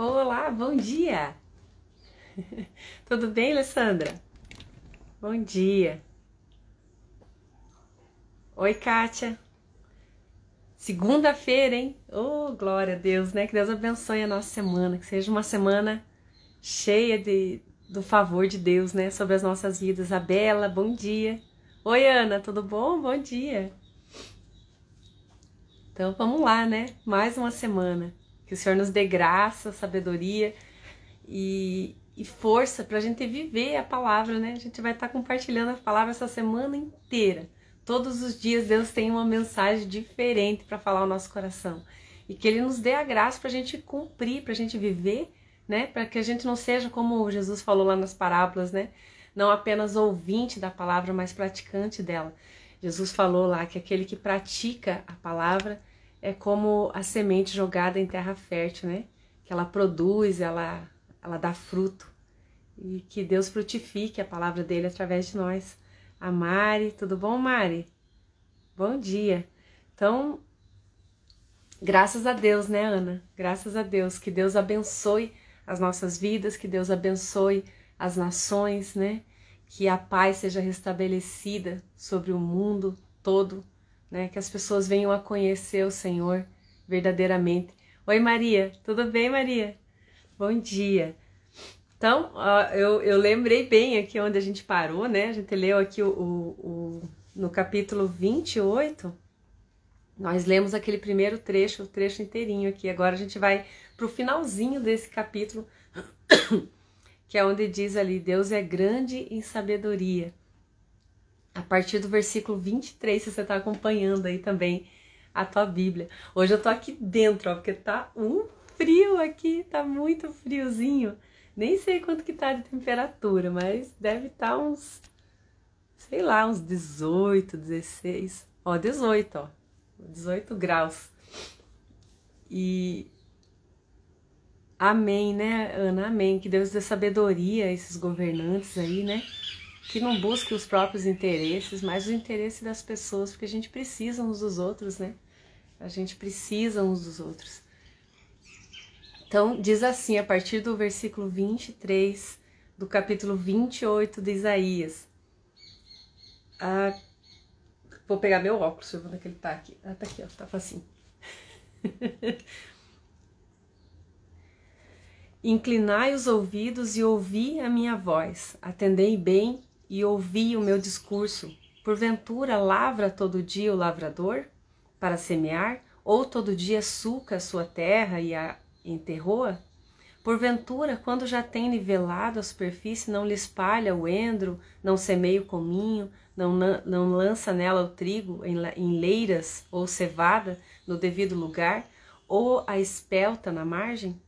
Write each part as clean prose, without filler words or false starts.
Olá, bom dia! Tudo bem, Alessandra? Bom dia! Oi, Kátia! Segunda-feira, hein? Oh, glória a Deus, né? Que Deus abençoe a nossa semana, que seja uma semana cheia do favor de Deus, né? Sobre as nossas vidas. A Bela, bom dia! Oi, Ana, tudo bom? Bom dia! Então vamos lá, né? Mais uma semana. Que o Senhor nos dê graça, sabedoria e força para a gente viver a palavra, né? A gente vai estar compartilhando a palavra essa semana inteira. Todos os dias Deus tem uma mensagem diferente para falar ao nosso coração. E que Ele nos dê a graça para a gente cumprir, para a gente viver, né? Para que a gente não seja como Jesus falou lá nas parábolas, né? Não apenas ouvinte da palavra, mas praticante dela. Jesus falou lá que aquele que pratica a palavra é como a semente jogada em terra fértil, né? Que ela produz, ela dá fruto. E que Deus frutifique a palavra dele através de nós. A Mari, tudo bom, Mari? Bom dia. Então, graças a Deus, né, Ana? Graças a Deus. Que Deus abençoe as nossas vidas, que Deus abençoe as nações, né? Que a paz seja restabelecida sobre o mundo todo, né? Que as pessoas venham a conhecer o Senhor verdadeiramente. Oi, Maria. Tudo bem, Maria? Bom dia. Então, eu lembrei bem aqui onde a gente parou, né? A gente leu aqui no capítulo 28, nós lemos aquele primeiro trecho, o trecho inteirinho aqui. Agora a gente vai para o finalzinho desse capítulo, que é onde diz ali, Deus é grande em sabedoria. A partir do versículo 23, se você está acompanhando aí também a tua Bíblia. Hoje eu tô aqui dentro, ó, porque tá um frio aqui, tá muito friozinho. Nem sei quanto que tá de temperatura, mas deve estar uns, sei lá, uns 18, 16. Ó, 18, ó. 18 graus. E amém, né, Ana? Amém. Que Deus dê sabedoria a esses governantes aí, né? Que não busquem os próprios interesses, mas o interesse das pessoas, porque a gente precisa uns dos outros, né? A gente precisa uns dos outros. Então, diz assim, a partir do versículo 23 do capítulo 28 de Isaías. Vou pegar meu óculos, deixa eu ver onde é que ele tá aqui. Ah, tá aqui, ó, tá facinho. Inclinai os ouvidos e ouvi a minha voz. Atendei bem e ouvi o meu discurso. Porventura lavra todo dia o lavrador para semear? Ou todo dia sulca a sua terra e a enterrou-a? Porventura, quando já tem nivelado a superfície, não lhe espalha o endro, não semeia o cominho, não lança nela o trigo em leiras ou cevada no devido lugar, ou a espelta na margem?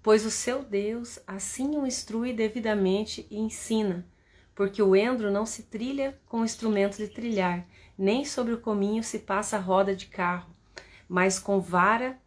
Pois o seu Deus assim o instrui devidamente e ensina, porque o endro não se trilha com instrumentos de trilhar, nem sobre o cominho se passa a roda de carro, mas com vara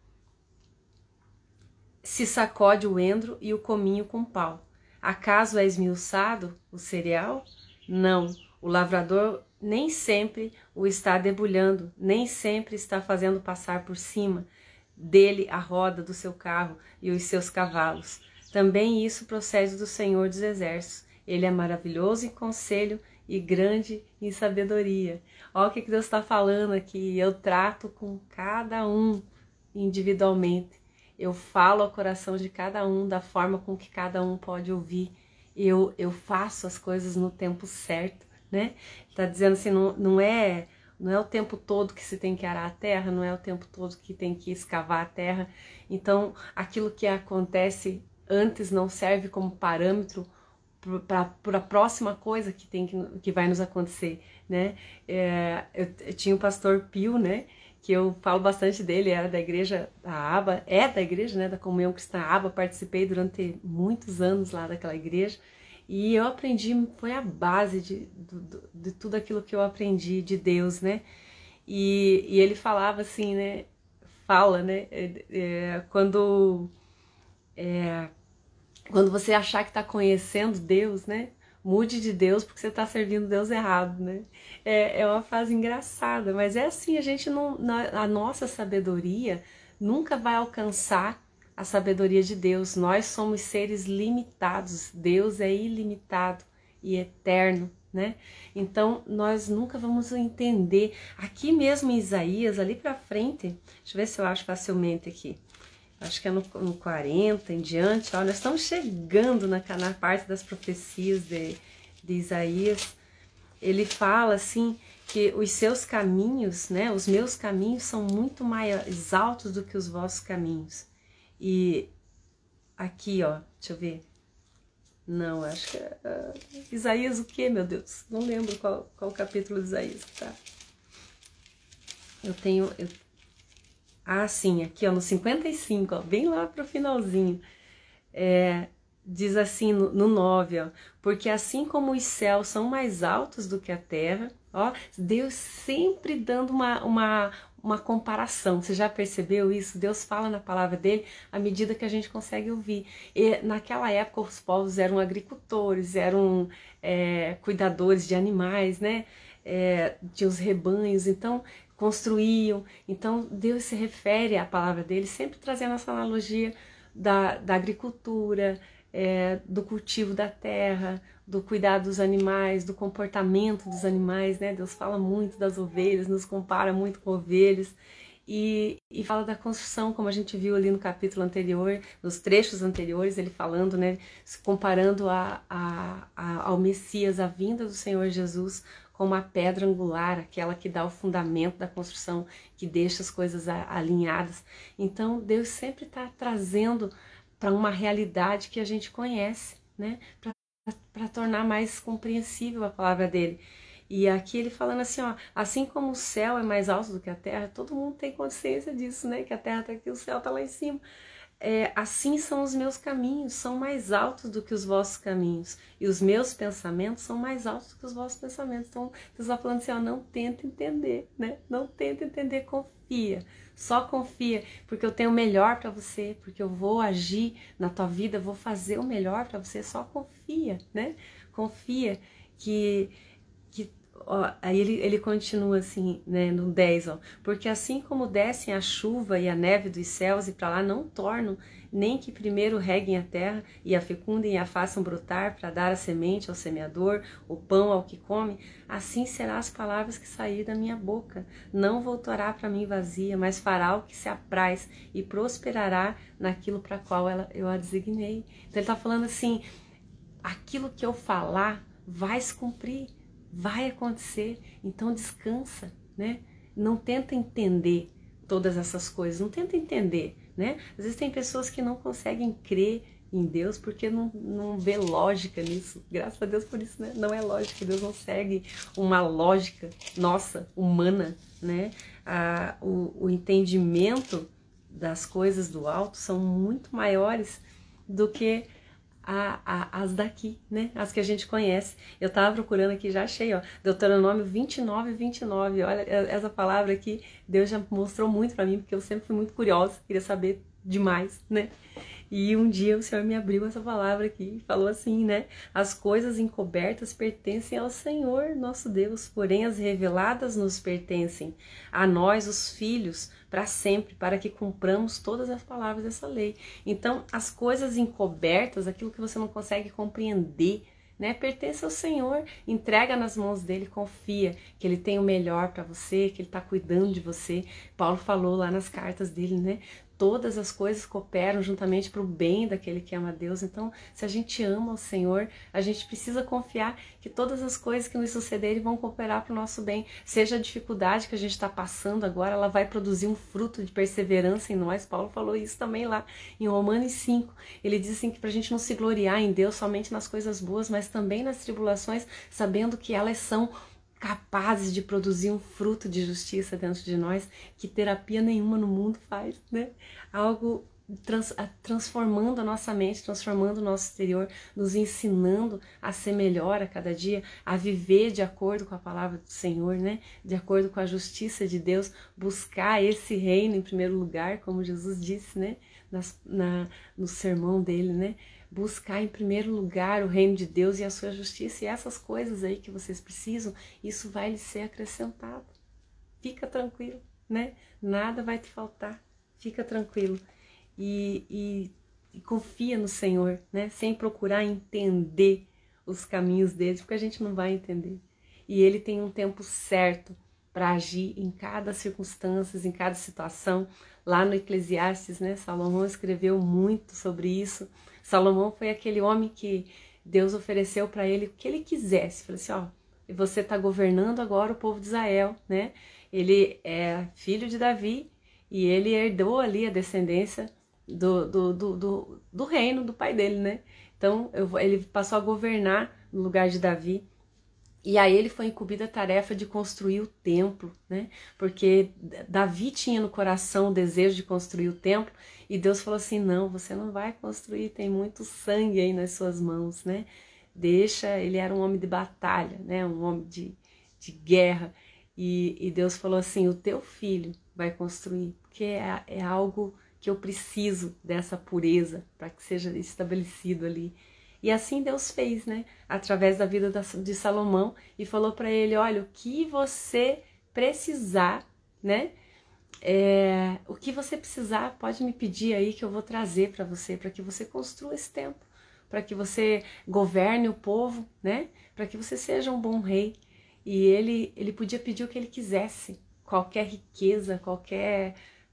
se sacode o endro e o cominho com pau. Acaso é esmiuçado o cereal? Não, o lavrador nem sempre o está debulhando, nem sempre está fazendo passar por cima dele a roda do seu carro e os seus cavalos. Também isso procede do Senhor dos Exércitos. Ele é maravilhoso em conselho e grande em sabedoria. Olha o que Deus está falando aqui. Eu trato com cada um individualmente. Eu falo ao coração de cada um da forma com que cada um pode ouvir. Eu faço as coisas no tempo certo, né? Está dizendo assim, não é o tempo todo que se tem que arar a terra, não é o tempo todo que tem que escavar a terra. Então, aquilo que acontece antes não serve como parâmetro para a próxima coisa que vai nos acontecer, né? Eu tinha o pastor Pio, né? Que eu falo bastante dele, era da igreja da ABA, da igreja, né, da Comunhão Cristã ABA, participei durante muitos anos lá daquela igreja, e eu aprendi, foi a base de tudo aquilo que eu aprendi de Deus, né, e ele falava assim, né, quando você achar que está conhecendo Deus, né, mude de Deus porque você está servindo Deus errado, né? É uma frase engraçada, mas é assim, a gente não, a nossa sabedoria nunca vai alcançar a sabedoria de Deus. Nós somos seres limitados, Deus é ilimitado e eterno, né? Então nós nunca vamos entender. Aqui mesmo em Isaías, ali para frente, deixa eu ver se eu acho facilmente aqui. Acho que é no 40 em diante, ó, nós estamos chegando na parte das profecias de Isaías. Ele fala assim que os seus caminhos, né, os meus caminhos são muito mais altos do que os vossos caminhos. E aqui, ó, deixa eu ver. Não, acho que é Isaías o quê, meu Deus? Não lembro qual capítulo de Isaías, tá? Ah, sim, aqui, ó, no 55, ó, bem lá pro finalzinho. Diz assim no 9, ó, porque assim como os céus são mais altos do que a terra, ó, Deus sempre dando uma comparação. Você já percebeu isso? Deus fala na palavra dele à medida que a gente consegue ouvir. E naquela época os povos eram agricultores, eram cuidadores de animais, né? Tinha os rebanhos, então construíam. Então Deus se refere à palavra dele sempre trazendo essa analogia da agricultura, do cultivo da terra, do cuidado dos animais, do comportamento dos animais, né? Deus fala muito das ovelhas, nos compara muito com ovelhas e fala da construção, como a gente viu ali no capítulo anterior, nos trechos anteriores, ele falando, né? Se comparando ao Messias, a vinda do Senhor Jesus como a pedra angular, aquela que dá o fundamento da construção, que deixa as coisas alinhadas. Então Deus sempre está trazendo para uma realidade que a gente conhece, né? Para tornar mais compreensível a palavra dele. E aqui ele falando assim, ó, assim como o céu é mais alto do que a terra, todo mundo tem consciência disso, né? Que a terra está aqui, o céu está lá em cima. Assim são os meus caminhos, são mais altos do que os vossos caminhos. E os meus pensamentos são mais altos do que os vossos pensamentos. Então, Deus está falando assim, ó, não tenta entender, né? Não tenta entender, confia. Só confia, porque eu tenho o melhor para você, porque eu vou agir na tua vida, vou fazer o melhor para você, só confia, né? Confia que ó, aí ele continua assim, né, no 10, ó, porque assim como descem a chuva e a neve dos céus e para lá não tornam, nem que primeiro reguem a terra e a fecundem e a façam brotar para dar a semente ao semeador, o pão ao que come, assim serão as palavras que saírem da minha boca. Não voltará para mim vazia, mas fará o que se apraz e prosperará naquilo para qual eu a designei. Então ele está falando assim, aquilo que eu falar vai se cumprir. Vai acontecer, então descansa, né? Não tenta entender todas essas coisas, não tenta entender, né? Às vezes tem pessoas que não conseguem crer em Deus porque não vê lógica nisso. Graças a Deus por isso, né? Não é lógica, Deus não segue uma lógica nossa, humana, né? O entendimento das coisas do alto são muito maiores do que as daqui, né? As que a gente conhece. Eu tava procurando aqui, já achei, ó, Deuteronômio 29, 29. Olha, essa palavra aqui, Deus já mostrou muito para mim, porque eu sempre fui muito curiosa, queria saber demais, né? E um dia o Senhor me abriu essa palavra aqui e falou assim, né? As coisas encobertas pertencem ao Senhor, nosso Deus, porém as reveladas nos pertencem a nós, os filhos, para sempre, para que cumpramos todas as palavras dessa lei. Então, as coisas encobertas, aquilo que você não consegue compreender, né, pertence ao Senhor, entrega nas mãos dele, confia que ele tem o melhor para você, que ele está cuidando de você. Paulo falou lá nas cartas dele, né? Todas as coisas cooperam juntamente para o bem daquele que ama a Deus. Então, se a gente ama o Senhor, a gente precisa confiar que todas as coisas que nos sucederem vão cooperar para o nosso bem. Seja a dificuldade que a gente está passando agora, ela vai produzir um fruto de perseverança em nós. Paulo falou isso também lá em Romanos 5. Ele diz assim que para a gente não se gloriar em Deus somente nas coisas boas, mas também nas tribulações, sabendo que elas são capazes de produzir um fruto de justiça dentro de nós que terapia nenhuma no mundo faz, né? Algo transformando a nossa mente, transformando o nosso exterior, nos ensinando a ser melhor a cada dia, a viver de acordo com a palavra do Senhor, né? De acordo com a justiça de Deus, buscar esse reino em primeiro lugar, como Jesus disse, né? No sermão dele, né? Buscar em primeiro lugar o reino de Deus e a sua justiça, e essas coisas aí que vocês precisam, isso vai lhe ser acrescentado. Fica tranquilo, né? Nada vai te faltar, fica tranquilo. e confia no Senhor, né? Sem procurar entender os caminhos dele, porque a gente não vai entender. E ele tem um tempo certo para agir em cada circunstância, em cada situação. Lá no Eclesiastes, né, Salomão escreveu muito sobre isso. Salomão foi aquele homem que Deus ofereceu para ele o que ele quisesse. Falou assim, ó, você está governando agora o povo de Israel, né? Ele é filho de Davi e ele herdou ali a descendência do reino do pai dele, né? Então ele passou a governar no lugar de Davi. E aí ele foi incumbido a tarefa de construir o templo, né? Porque Davi tinha no coração o desejo de construir o templo e Deus falou assim, não, você não vai construir, tem muito sangue aí nas suas mãos, né? Deixa, ele era um homem de batalha, né? Um homem de guerra e Deus falou assim, o teu filho vai construir, porque é algo que eu preciso dessa pureza para que seja estabelecido ali. E assim Deus fez, né? Através da vida de Salomão e falou para ele, olha, o que você precisar, né? O que você precisar, pode me pedir aí que eu vou trazer para você, para que você construa esse templo, para que você governe o povo, né? Para que você seja um bom rei. E ele podia pedir o que ele quisesse, qualquer riqueza,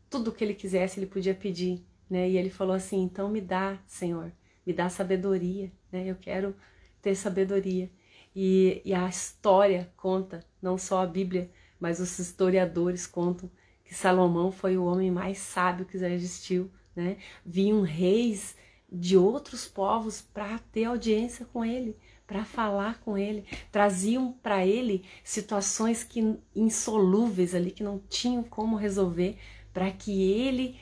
tudo que ele quisesse, ele podia pedir, né? E ele falou assim, então me dá, Senhor, me dá sabedoria, né? Eu quero ter sabedoria. E a história conta, não só a Bíblia, mas os historiadores contam que Salomão foi o homem mais sábio que já existiu, né? Vinham reis de outros povos para ter audiência com ele, para falar com ele, traziam para ele situações insolúveis ali, que não tinham como resolver, para que ele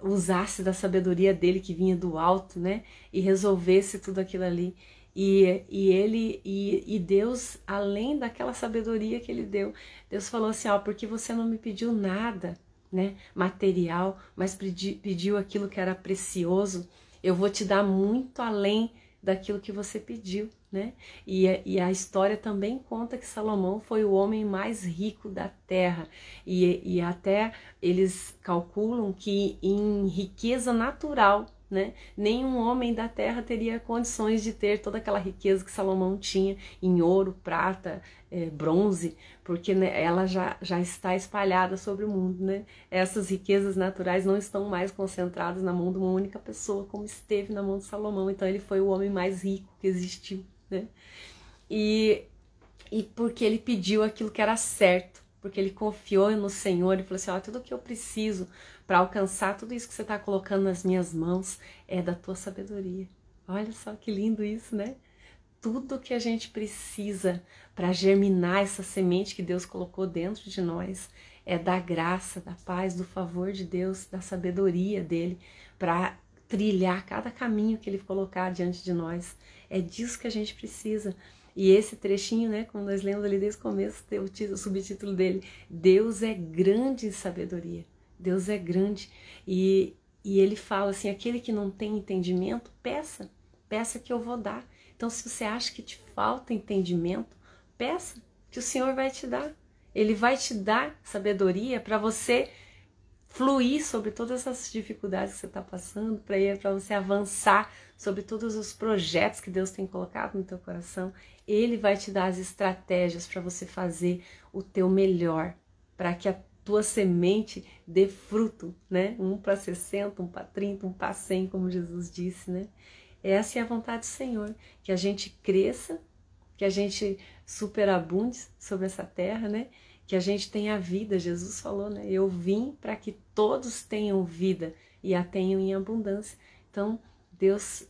usasse da sabedoria dele que vinha do alto, né, e resolvesse tudo aquilo ali. E Deus, além daquela sabedoria que ele deu, Deus falou assim, ó, porque você não me pediu nada, né, material, mas pediu aquilo que era precioso, eu vou te dar muito além daquilo que você pediu, né? E a história também conta que Salomão foi o homem mais rico da terra. E até eles calculam que em riqueza natural, né, nenhum homem da terra teria condições de ter toda aquela riqueza que Salomão tinha em ouro, prata, bronze, porque, né, ela já está espalhada sobre o mundo, né? Essas riquezas naturais não estão mais concentradas na mão de uma única pessoa, como esteve na mão de Salomão. Então ele foi o homem mais rico que existiu, né? E porque ele pediu aquilo que era certo, porque ele confiou no Senhor e falou assim, ó, tudo que eu preciso para alcançar tudo isso que você está colocando nas minhas mãos é da tua sabedoria. Olha só que lindo isso, né? Tudo que a gente precisa para germinar essa semente que Deus colocou dentro de nós é da graça, da paz, do favor de Deus, da sabedoria dele, para trilhar cada caminho que ele colocar diante de nós. É disso que a gente precisa. E esse trechinho, né, como nós lemos ali desde o começo, tem o subtítulo dele, Deus é grande em sabedoria. Deus é grande. E ele fala assim, aquele que não tem entendimento, peça que eu vou dar. Então, se você acha que te falta entendimento, peça que o Senhor vai te dar. Ele vai te dar sabedoria para você fluir sobre todas essas dificuldades que você está passando, para você avançar sobre todos os projetos que Deus tem colocado no teu coração. Ele vai te dar as estratégias para você fazer o teu melhor, para que a tua semente dê fruto, né? Um para 60, um para 30, um para 100, como Jesus disse, né? Essa é a vontade do Senhor, que a gente cresça, que a gente superabunde sobre essa terra, né? Que a gente tenha vida. Jesus falou, né? Eu vim para que todos tenham vida e a tenham em abundância. Então, Deus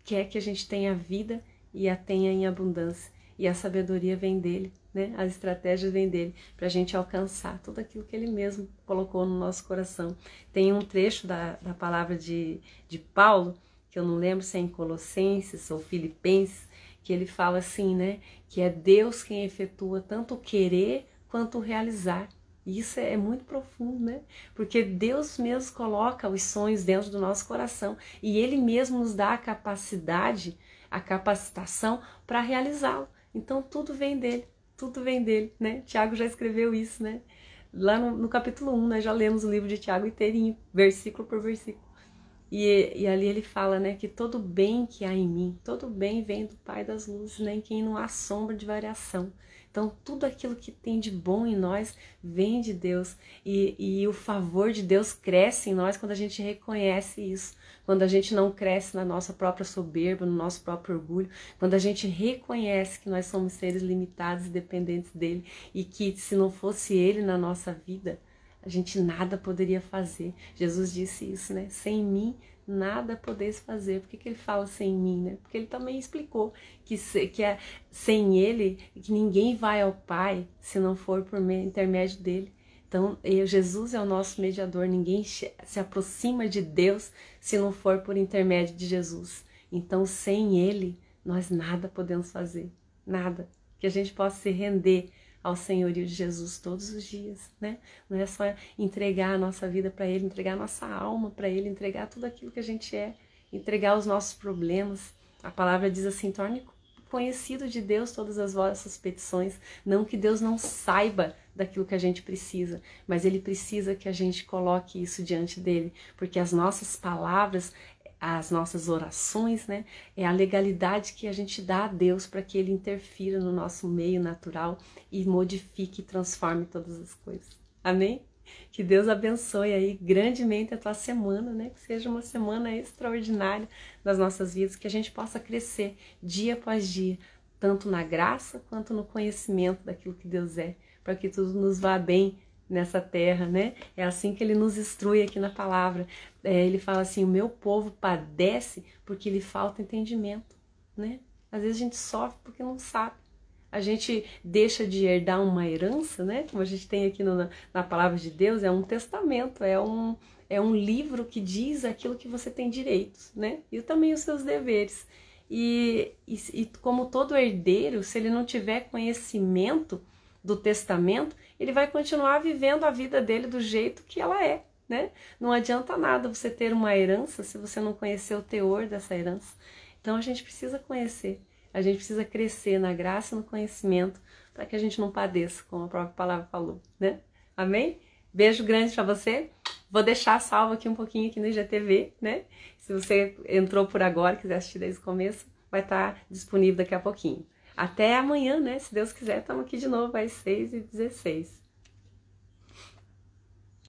quer que a gente tenha vida e a tenha em abundância. E a sabedoria vem dele, né? As estratégias vêm dele, para a gente alcançar tudo aquilo que ele mesmo colocou no nosso coração. Tem um trecho da palavra de Paulo, que eu não lembro se é em Colossenses ou Filipenses, que ele fala assim, né? Que é Deus quem efetua tanto o querer quanto o realizar. E isso é muito profundo, né? Porque Deus mesmo coloca os sonhos dentro do nosso coração e Ele mesmo nos dá a capacidade, a capacitação para realizá-lo. Então tudo vem dele, né? Tiago já escreveu isso, né? Lá no capítulo 1, nós já lemos o livro de Tiago inteirinho, versículo por versículo. E ali ele fala, né, que todo bem que há em mim, todo bem vem do Pai das luzes, né, em quem não há sombra de variação. Então, tudo aquilo que tem de bom em nós vem de Deus. E o favor de Deus cresce em nós quando a gente reconhece isso. Quando a gente não cresce na nossa própria soberba, no nosso próprio orgulho. Quando a gente reconhece que nós somos seres limitados e dependentes dele. E que se não fosse ele na nossa vida, a gente nada poderia fazer. Jesus disse isso, né? Sem mim, nada podeis fazer. Por que ele fala sem mim, né? Porque ele também explicou que sem ele, que ninguém vai ao Pai se não for por intermédio dele. Então, Jesus é o nosso mediador. Ninguém se aproxima de Deus se não for por intermédio de Jesus. Então, sem ele, nós nada podemos fazer. Nada. Que a gente possa se render ao senhorio de Jesus todos os dias, né? Não é só entregar a nossa vida para ele, entregar a nossa alma para ele, entregar tudo aquilo que a gente é, entregar os nossos problemas. A palavra diz assim: torne conhecido de Deus todas as vossas petições. Não que Deus não saiba daquilo que a gente precisa, mas ele precisa que a gente coloque isso diante dele, porque as nossas palavras, as nossas orações, né, é a legalidade que a gente dá a Deus para que ele interfira no nosso meio natural e modifique e transforme todas as coisas. Amém? Que Deus abençoe aí grandemente a tua semana, né? Que seja uma semana extraordinária nas nossas vidas, que a gente possa crescer dia após dia, tanto na graça quanto no conhecimento daquilo que Deus é, para que tudo nos vá bem nessa terra, né? É assim que ele nos instrui aqui na palavra. Ele fala assim: o meu povo padece porque lhe falta entendimento, né? Às vezes a gente sofre porque não sabe. A gente deixa de herdar uma herança, né? Como a gente tem aqui na palavra de Deus, é um testamento, é um livro que diz aquilo que você tem direitos, né? E também os seus deveres. E como todo herdeiro, se ele não tiver conhecimento do testamento, ele vai continuar vivendo a vida dele do jeito que ela é, né? Não adianta nada você ter uma herança se você não conhecer o teor dessa herança. Então a gente precisa conhecer, a gente precisa crescer na graça e no conhecimento para que a gente não padeça, como a própria palavra falou, né? Amém? Beijo grande para você. Vou deixar salvo aqui um pouquinho aqui no IGTV, né? Se você entrou por agora, quiser assistir desde o começo, vai estar disponível daqui a pouquinho. Até amanhã, né? Se Deus quiser, estamos aqui de novo às 6h16.